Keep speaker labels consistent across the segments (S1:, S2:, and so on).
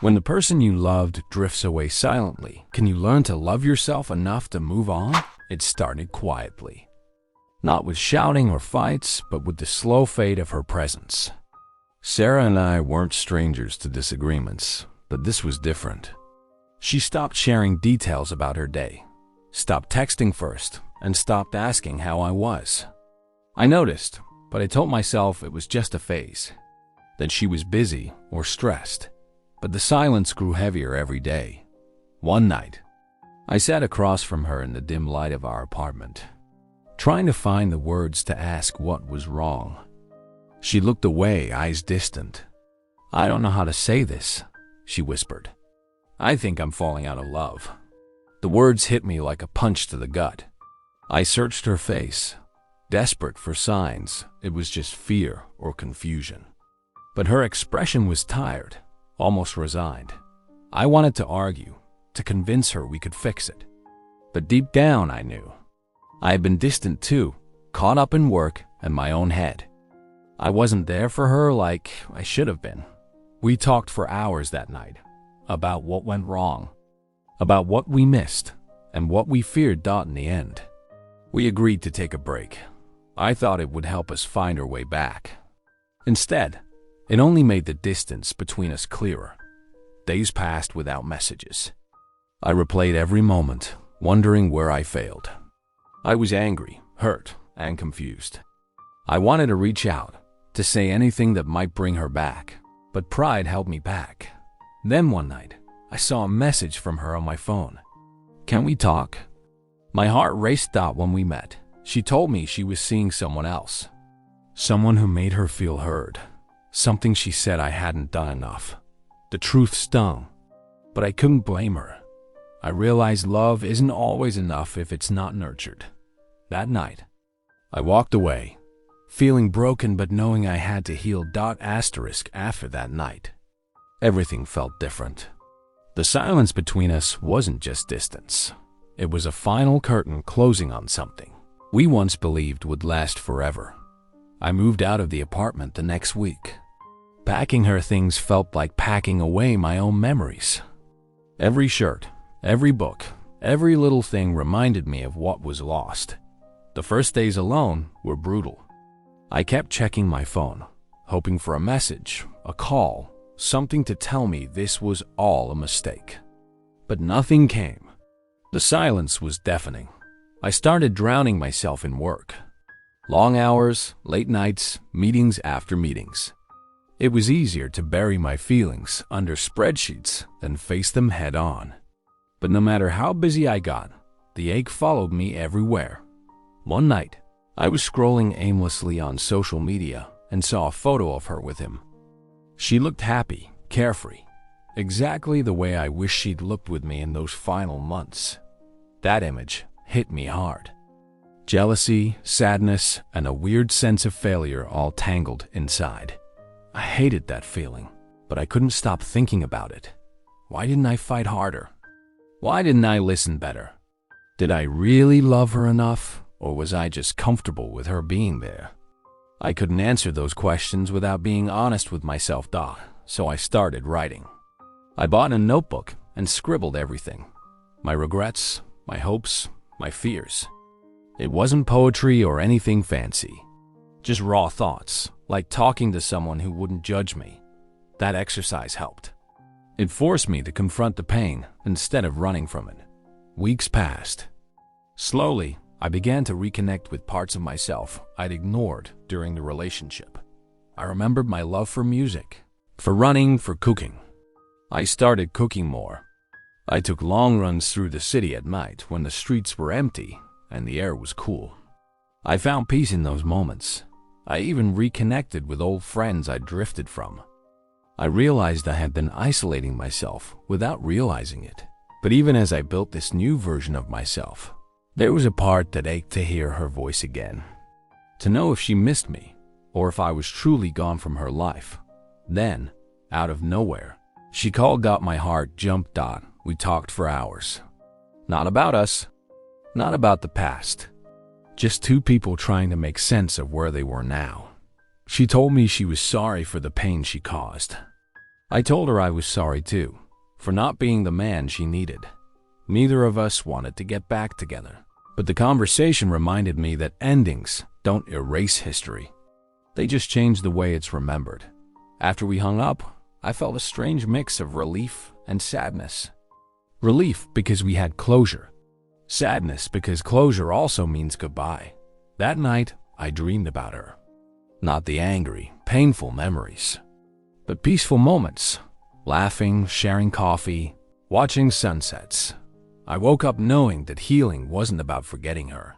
S1: When the person you loved drifts away silently, can you learn to love yourself enough to move on? It started quietly. Not with shouting or fights, but with the slow fade of her presence. Sarah and I weren't strangers to disagreements, but this was different. She stopped sharing details about her day, stopped texting first, and stopped asking how I was. I noticed, but I told myself it was just a phase, that she was busy or stressed. But the silence grew heavier every day. One night, I sat across from her in the dim light of our apartment, trying to find the words to ask what was wrong. She looked away, eyes distant. "I don't know how to say this," she whispered. "I think I'm falling out of love." The words hit me like a punch to the gut. I searched her face, desperate for signs. It was just fear or confusion. But her expression was tired, almost resigned. I wanted to argue, to convince her we could fix it. But deep down, I knew. I had been distant too, caught up in work and my own head. I wasn't there for her like I should have been. We talked for hours that night, about what went wrong, about what we missed, and what we feared in the end. We agreed to take a break. I thought it would help us find our way back. Instead, it only made the distance between us clearer. Days passed without messages. I replayed every moment, wondering where I failed. I was angry, hurt, and confused. I wanted to reach out, to say anything that might bring her back, but pride held me back. Then one night, I saw a message from her on my phone. "Can we talk?" My heart raced out when we met. She told me she was seeing someone else, someone who made her feel heard. Something she said I hadn't done enough. The truth stung, but I couldn't blame her. I realized love isn't always enough if it's not nurtured. That night, I walked away, feeling broken but knowing I had to heal. After that night, everything felt different. The silence between us wasn't just distance. It was a final curtain closing on something we once believed would last forever. I moved out of the apartment the next week. Packing her things felt like packing away my own memories. Every shirt, every book, every little thing reminded me of what was lost. The first days alone were brutal. I kept checking my phone, hoping for a message, a call, something to tell me this was all a mistake. But nothing came. The silence was deafening. I started drowning myself in work. Long hours, late nights, meetings after meetings. It was easier to bury my feelings under spreadsheets than face them head on. But no matter how busy I got, the ache followed me everywhere. One night, I was scrolling aimlessly on social media and saw a photo of her with him. She looked happy, carefree, exactly the way I wish she'd looked with me in those final months. That image hit me hard. Jealousy, sadness, and a weird sense of failure all tangled inside. I hated that feeling, but I couldn't stop thinking about it. Why didn't I fight harder? Why didn't I listen better? Did I really love her enough, or was I just comfortable with her being there? I couldn't answer those questions without being honest with myself, so I started writing. I bought a notebook and scribbled everything. My regrets, my hopes, my fears. It wasn't poetry or anything fancy. Just raw thoughts, like talking to someone who wouldn't judge me. That exercise helped. It forced me to confront the pain instead of running from it. Weeks passed. Slowly, I began to reconnect with parts of myself I'd ignored during the relationship. I remembered my love for music, for running, for cooking. I started cooking more. I took long runs through the city at night when the streets were empty and the air was cool. I found peace in those moments. I even reconnected with old friends I'd drifted from. I realized I had been isolating myself without realizing it. But even as I built this new version of myself, there was a part that ached to hear her voice again. To know if she missed me, or if I was truly gone from her life. Then, out of nowhere, she called. My heart jumped. We talked for hours. Not about us, not about the past. Just two people trying to make sense of where they were now. She told me she was sorry for the pain she caused. I told her I was sorry too, for not being the man she needed. Neither of us wanted to get back together, but the conversation reminded me that endings don't erase history. They just change the way it's remembered. After we hung up, I felt a strange mix of relief and sadness. Relief because we had closure. Sadness because closure also means goodbye. That night, I dreamed about her. Not the angry, painful memories, but peaceful moments. Laughing, sharing coffee, watching sunsets. I woke up knowing that healing wasn't about forgetting her.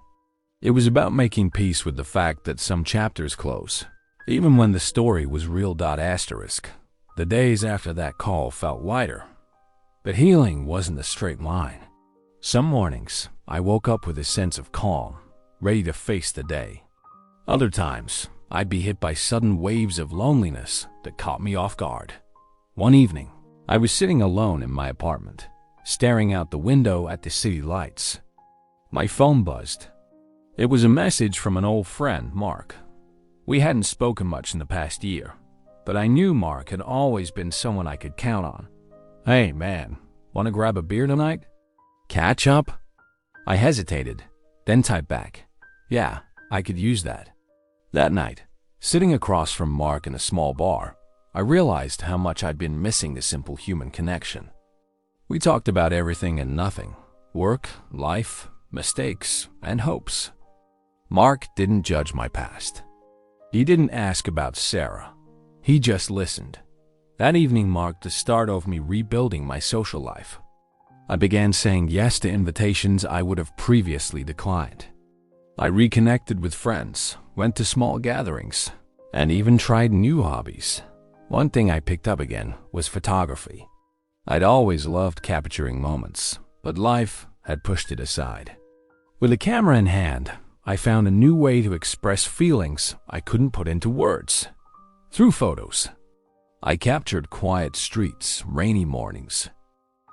S1: It was about making peace with the fact that some chapters close, even when the story was real. Asterisk. The days after that call felt lighter, but healing wasn't a straight line. Some mornings, I woke up with a sense of calm, ready to face the day. Other times, I'd be hit by sudden waves of loneliness that caught me off guard. One evening, I was sitting alone in my apartment, staring out the window at the city lights. My phone buzzed. It was a message from an old friend, Mark. We hadn't spoken much in the past year, but I knew Mark had always been someone I could count on. "Hey man, want to grab a beer tonight? Catch up?" I hesitated, then typed back, "Yeah, I could use that." That night, sitting across from Mark in a small bar, I realized how much I'd been missing the simple human connection. We talked about everything and nothing: work, life, mistakes, and hopes. Mark didn't judge my past. He didn't ask about Sarah. He just listened. That evening marked the start of me rebuilding my social life. I began saying yes to invitations I would have previously declined. I reconnected with friends, went to small gatherings, and even tried new hobbies. One thing I picked up again was photography. I'd always loved capturing moments, but life had pushed it aside. With a camera in hand, I found a new way to express feelings I couldn't put into words. Through photos. I captured quiet streets, rainy mornings,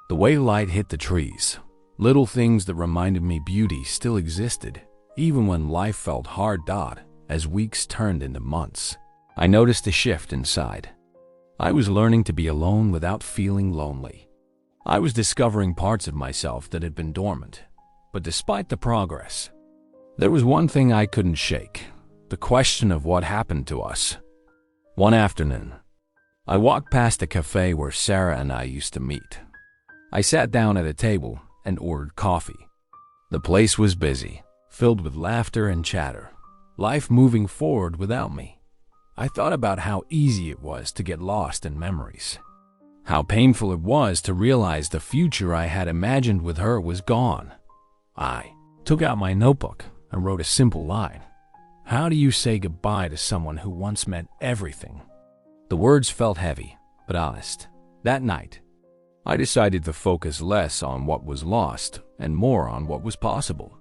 S1: the way light hit the trees, little things that reminded me beauty still existed, even when life felt hard. As weeks turned into months, I noticed a shift inside. I was learning to be alone without feeling lonely. I was discovering parts of myself that had been dormant. But despite the progress, there was one thing I couldn't shake: the question of what happened to us. One afternoon, I walked past a cafe where Sarah and I used to meet. I sat down at a table and ordered coffee. The place was busy, filled with laughter and chatter, life moving forward without me. I thought about how easy it was to get lost in memories, how painful it was to realize the future I had imagined with her was gone. I took out my notebook and wrote a simple line. How do you say goodbye to someone who once meant everything? The words felt heavy, but honest. That night, I decided to focus less on what was lost and more on what was possible.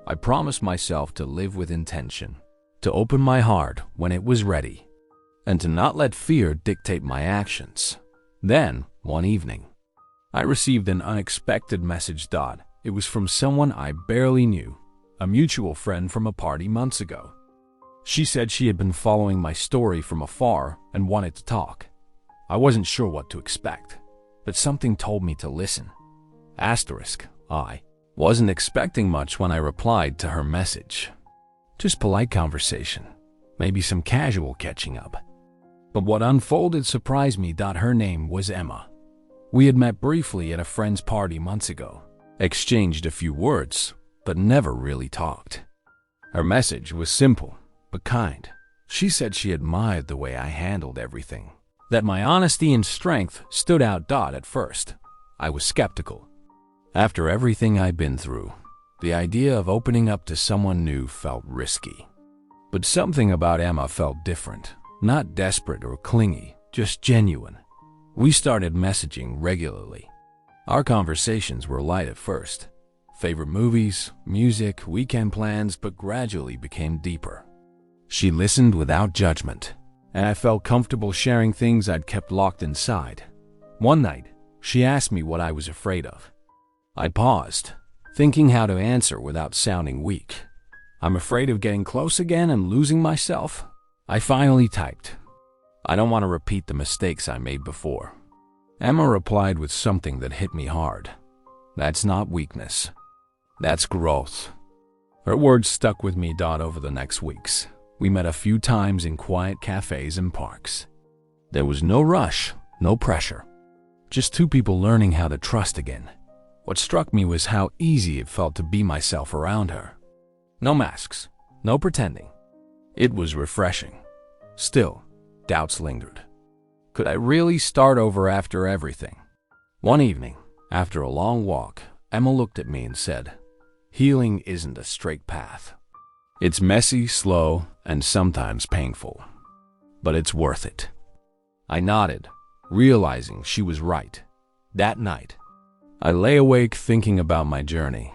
S1: I promised myself to live with intention, to open my heart when it was ready, and to not let fear dictate my actions. Then, one evening, I received an unexpected message. It was from someone I barely knew, a mutual friend from a party months ago. She said she had been following my story from afar and wanted to talk. I wasn't sure what to expect, but something told me to listen. Asterisk. I wasn't expecting much when I replied to her message. Just polite conversation, maybe some casual catching up. But what unfolded surprised me. Her name was Emma. We had met briefly at a friend's party months ago, exchanged a few words, but never really talked. Her message was simple, but kind. She said she admired the way I handled everything, that my honesty and strength stood out. At first, I was skeptical. After everything I'd been through, the idea of opening up to someone new felt risky. But something about Emma felt different, not desperate or clingy, just genuine. We started messaging regularly. Our conversations were light at first. Favorite movies, music, weekend plans, but gradually became deeper. She listened without judgment, and I felt comfortable sharing things I'd kept locked inside. One night, she asked me what I was afraid of. I paused, thinking how to answer without sounding weak. I'm afraid of getting close again and losing myself. I finally typed, I don't want to repeat the mistakes I made before. Emma replied with something that hit me hard. That's not weakness. That's growth. Her words stuck with me over the next weeks. We met a few times in quiet cafes and parks. There was no rush, no pressure. Just two people learning how to trust again. What struck me was how easy it felt to be myself around her. No masks, no pretending. It was refreshing. Still, doubts lingered. Could I really start over after everything? One evening, after a long walk, Emma looked at me and said, "Healing isn't a straight path. It's messy, slow, and sometimes painful. But it's worth it." I nodded, realizing she was right. That night, I lay awake thinking about my journey.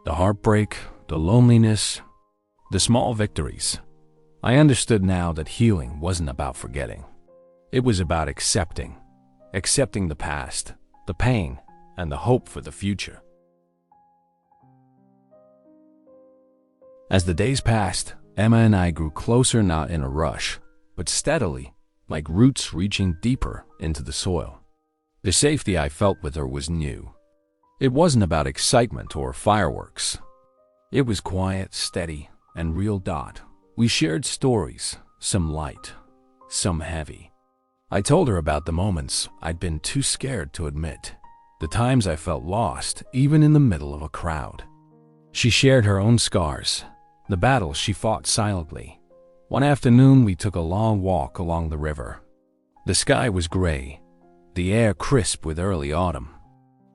S1: The heartbreak, the loneliness, the small victories. I understood now that healing wasn't about forgetting. It was about accepting the past, the pain, and the hope for the future. As the days passed, Emma and I grew closer, not in a rush, but steadily, like roots reaching deeper into the soil. The safety I felt with her was new. It wasn't about excitement or fireworks. It was quiet, steady, and real. We shared stories, some light, some heavy. I told her about the moments I'd been too scared to admit, the times I felt lost, even in the middle of a crowd. She shared her own scars, the battles she fought silently. One afternoon, we took a long walk along the river. The sky was gray, the air crisp with early autumn.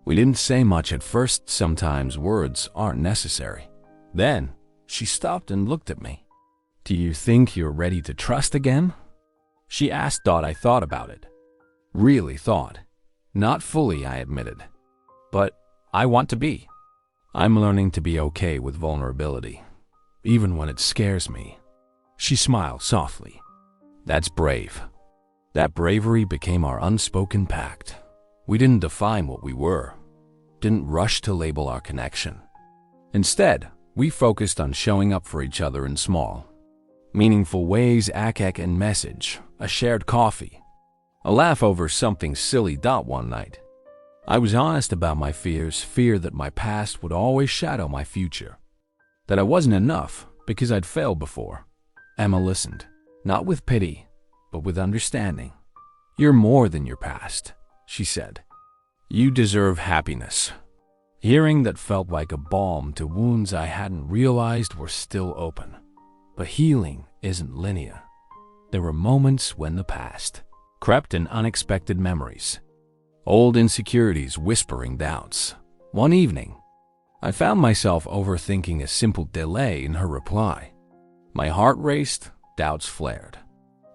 S1: We didn't say much at first. Sometimes words aren't necessary. Then, she stopped and looked at me. "Do you think you're ready to trust again?" She asked. I thought about it. Really thought. Not fully, I admitted. But I want to be. I'm learning to be okay with vulnerability, even when it scares me. She smiled softly. That's brave. That bravery became our unspoken pact. We didn't define what we were, didn't rush to label our connection. Instead, we focused on showing up for each other in small, meaningful ways. And message, a shared coffee, a laugh over something silly. One night, I was honest about my fears, fear that my past would always shadow my future, that I wasn't enough because I'd failed before. Emma listened, not with pity, but with understanding. "You're more than your past," she said. "You deserve happiness." Hearing that felt like a balm to wounds I hadn't realized were still open. But healing isn't linear. There were moments when the past crept in, unexpected memories, old insecurities whispering doubts. One evening, I found myself overthinking a simple delay in her reply. My heart raced, doubts flared.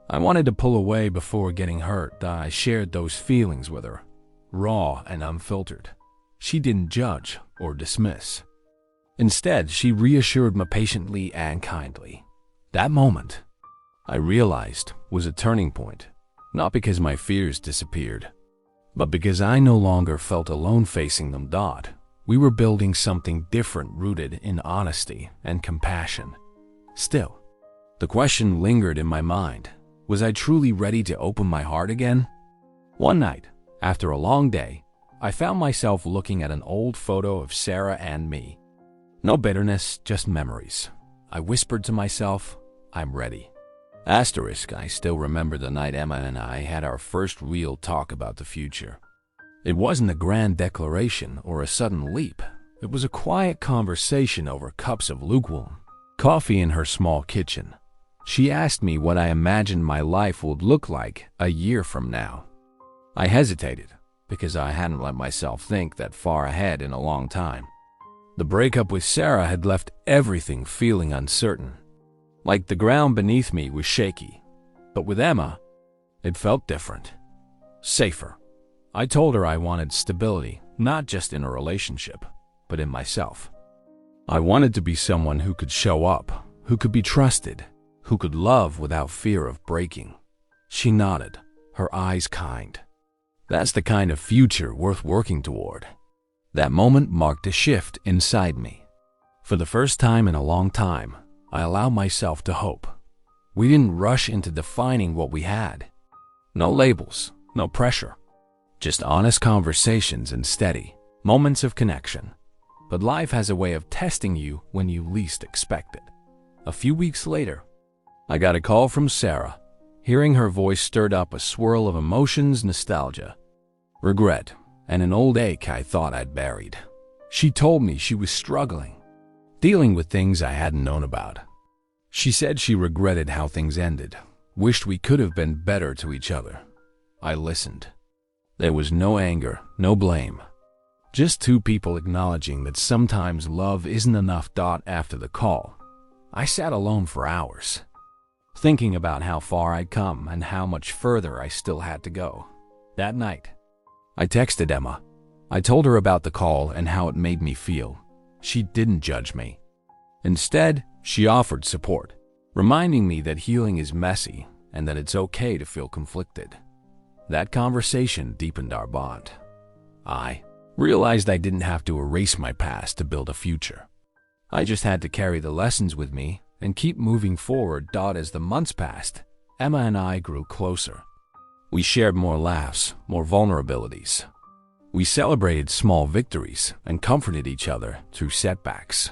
S1: I wanted to pull away before getting hurt. I shared those feelings with her, raw and unfiltered. She didn't judge or dismiss. Instead, she reassured me patiently and kindly. That moment, I realized, was a turning point, not because my fears disappeared, but because I no longer felt alone facing them. We were building something different, rooted in honesty and compassion. Still, the question lingered in my mind. Was I truly ready to open my heart again? One night, after a long day, I found myself looking at an old photo of Sarah and me. No bitterness, just memories. I whispered to myself, "I'm ready." I still remember the night Emma and I had our first real talk about the future. It wasn't a grand declaration or a sudden leap. It was a quiet conversation over cups of lukewarm coffee in her small kitchen. She asked me what I imagined my life would look like a year from now. I hesitated because I hadn't let myself think that far ahead in a long time. The breakup with Sarah had left everything feeling uncertain, like the ground beneath me was shaky. But with Emma, it felt different, safer. I told her I wanted stability, not just in a relationship, but in myself. I wanted to be someone who could show up, who could be trusted, who could love without fear of breaking. She nodded, her eyes kind. That's the kind of future worth working toward. That moment marked a shift inside me. For the first time in a long time, I allowed myself to hope. We didn't rush into defining what we had. No labels, no pressure. Just honest conversations and steady moments of connection. But life has a way of testing you when you least expect it. A few weeks later, I got a call from Sarah. Hearing her voice stirred up a swirl of emotions, nostalgia, regret, and an old ache I thought I'd buried. She told me she was struggling, dealing with things I hadn't known about. She said she regretted how things ended, wished we could have been better to each other. I listened. There was no anger, no blame. Just two people acknowledging that sometimes love isn't enough. After the call, I sat alone for hours, thinking about how far I'd come and how much further I still had to go. That night, I texted Emma. I told her about the call and how it made me feel. She didn't judge me. Instead, she offered support, reminding me that healing is messy and that it's okay to feel conflicted. That conversation deepened our bond. I realized I didn't have to erase my past to build a future. I just had to carry the lessons with me and keep moving forward. As the months passed, Emma and I grew closer. We shared more laughs, more vulnerabilities. We celebrated small victories and comforted each other through setbacks.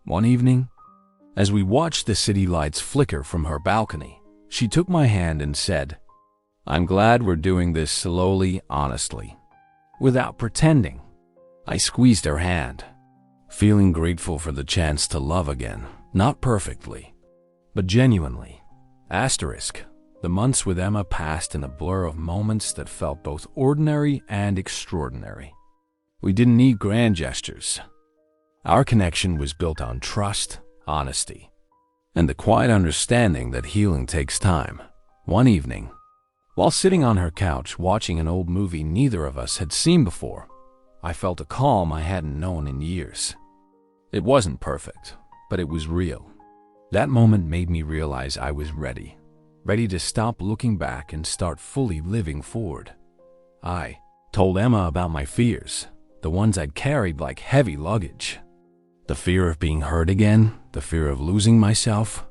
S1: One evening, as we watched the city lights flicker from her balcony, she took my hand and said, "I'm glad we're doing this slowly, honestly, without pretending." I squeezed her hand, feeling grateful for the chance to love again, not perfectly, but genuinely. The months with Emma passed in a blur of moments that felt both ordinary and extraordinary. We didn't need grand gestures. Our connection was built on trust, honesty, and the quiet understanding that healing takes time. One evening, while sitting on her couch watching an old movie neither of us had seen before, I felt a calm I hadn't known in years. It wasn't perfect, but it was real. That moment made me realize I was ready to stop looking back and start fully living forward. I told Emma about my fears, the ones I'd carried like heavy luggage. The fear of being hurt again, the fear of losing myself,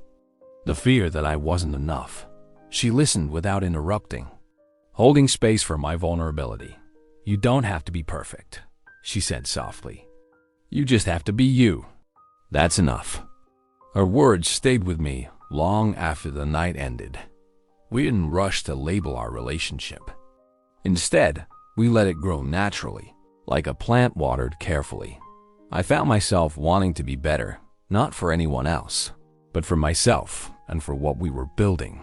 S1: the fear that I wasn't enough. She listened without interrupting, holding space for my vulnerability. "You don't have to be perfect," she said softly. "You just have to be you. That's enough." Her words stayed with me long after the night ended. We didn't rush to label our relationship. Instead, we let it grow naturally, like a plant watered carefully. I found myself wanting to be better, not for anyone else, but for myself and for what we were building.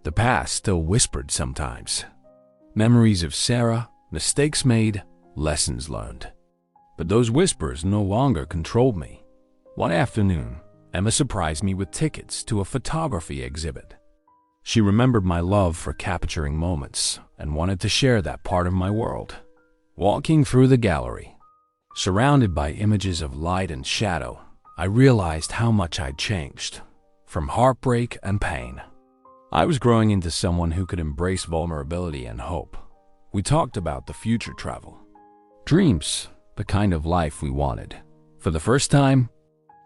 S1: The past still whispered sometimes. Memories of Sarah, mistakes made, lessons learned. But those whispers no longer controlled me. One afternoon, Emma surprised me with tickets to a photography exhibit. She remembered my love for capturing moments and wanted to share that part of my world. Walking through the gallery, surrounded by images of light and shadow, I realized how much I'd changed, from heartbreak and pain. I was growing into someone who could embrace vulnerability and hope. We talked about the future travel, dreams, the kind of life we wanted. For the first time,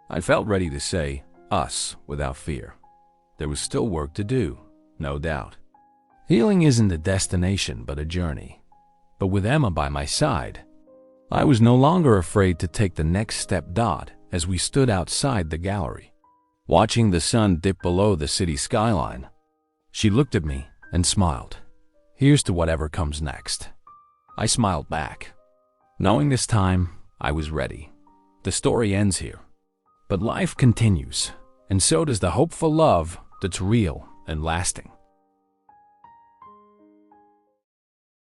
S1: I felt ready to say us without fear. There was still work to do, no doubt. Healing isn't a destination but a journey. But with Emma by my side, I was no longer afraid to take the next step. As we stood outside the gallery, watching the sun dip below the city skyline, she looked at me and smiled. "Here's to whatever comes next." I smiled back, knowing this time I was ready. The story ends here. But life continues, and so does the hope for love that's real and lasting.